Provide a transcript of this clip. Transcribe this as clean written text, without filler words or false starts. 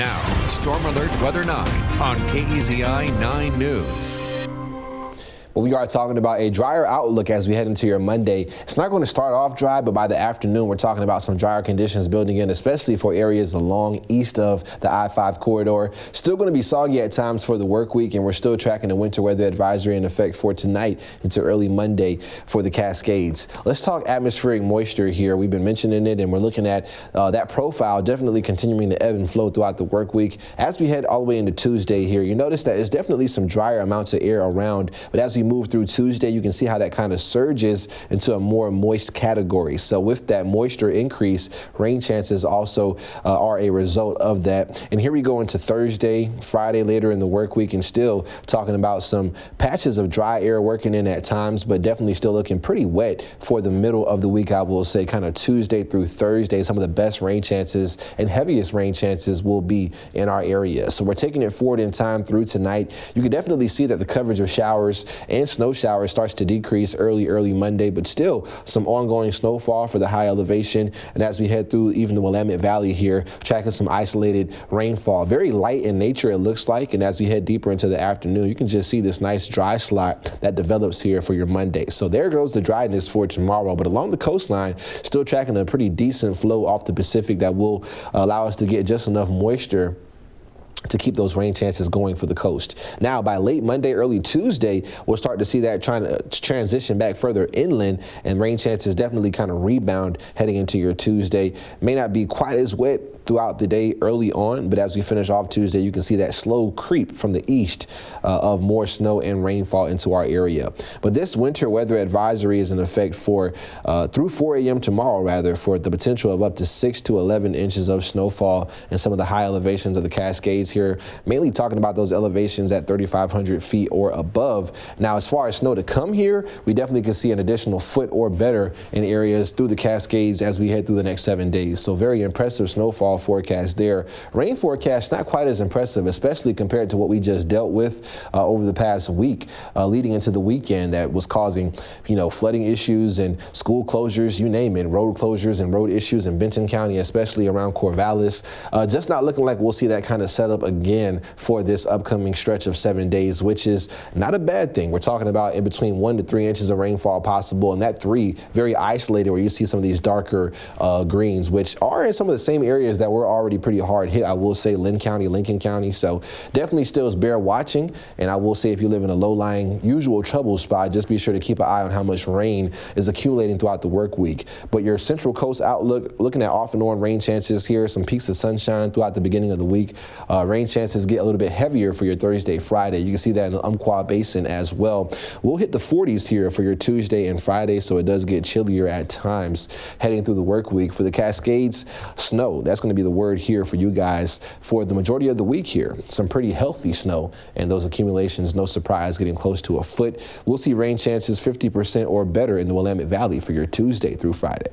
Now, Storm Alert Weather 9 on KEZI 9 News. Well, we are talking about a drier outlook as we head into your Monday. It's not going to start off dry, but by the afternoon, we're talking about some drier conditions building in, especially for areas along east of the I-5 corridor. Still going to be soggy at times for the work week, and we're still tracking the winter weather advisory in effect for tonight into early Monday for the Cascades. Let's talk atmospheric moisture here. We've been mentioning it, and we're looking at that profile definitely continuing to ebb and flow throughout the work week. As we head all the way into Tuesday here, you notice that there's definitely some drier amounts of air around, but as we move through Tuesday, you can see how that kind of surges into a more moist category. So with that moisture increase, rain chances also are a result of that. And here we go into Thursday, Friday later in the work week, and still talking about some patches of dry air working in at times, but definitely still looking pretty wet for the middle of the week. I will say kind of Tuesday through Thursday, some of the best rain chances and heaviest rain chances will be in our area. So we're taking it forward in time through tonight. You can definitely see that the coverage of showers and snow showers starts to decrease early Monday, but still some ongoing snowfall for the high elevation. And as we head through even the Willamette Valley here, tracking some isolated rainfall, very light in nature it looks like. And as we head deeper into the afternoon, you can just see this nice dry slot that develops here for your Monday. So there goes the dryness for tomorrow, but along the coastline, still tracking a pretty decent flow off the Pacific that will allow us to get just enough moisture to keep those rain chances going for the coast. Now, by late Monday, early Tuesday, we'll start to see that trying to transition back further inland, and rain chances definitely kind of rebound heading into your Tuesday. May not be quite as wet throughout the day early on, but as we finish off Tuesday, you can see that slow creep from the east of more snow and rainfall into our area. But this winter weather advisory is in effect for through 4 a.m. tomorrow, rather, for the potential of up to 6 to 11 inches of snowfall in some of the high elevations of the Cascades here, mainly talking about those elevations at 3,500 feet or above. Now, as far as snow to come here, we definitely can see an additional foot or better in areas through the Cascades as we head through the next 7 days. So very impressive snowfall forecast there. Rain forecast not quite as impressive, especially compared to what we just dealt with over the past week, leading into the weekend that was causing, flooding issues and school closures, you name it, road closures and road issues in Benton County, especially around Corvallis. Just not looking like we'll see that kind of setup again for this upcoming stretch of 7 days, which is not a bad thing. We're talking about in between 1 to 3 inches of rainfall possible, and that 3 very isolated where you see some of these darker greens, which are in some of the same areas that were already pretty hard hit. I will say Lynn County, Lincoln County. So definitely still is bear watching. And I will say if you live in a low-lying usual trouble spot, just be sure to keep an eye on how much rain is accumulating throughout the work week. But your Central Coast outlook, looking at off and on rain chances here, some peaks of sunshine throughout the beginning of the week. Rain chances get a little bit heavier for your Thursday, Friday. You can see that in the Umpqua Basin as well. We'll hit the 40s here for your Tuesday and Friday, so it does get chillier at times heading through the work week. For the Cascades, snow. That's going to be the word here for you guys for the majority of the week here. Some pretty healthy snow, and those accumulations, no surprise, getting close to a foot. We'll see rain chances 50% or better in the Willamette Valley for your Tuesday through Friday.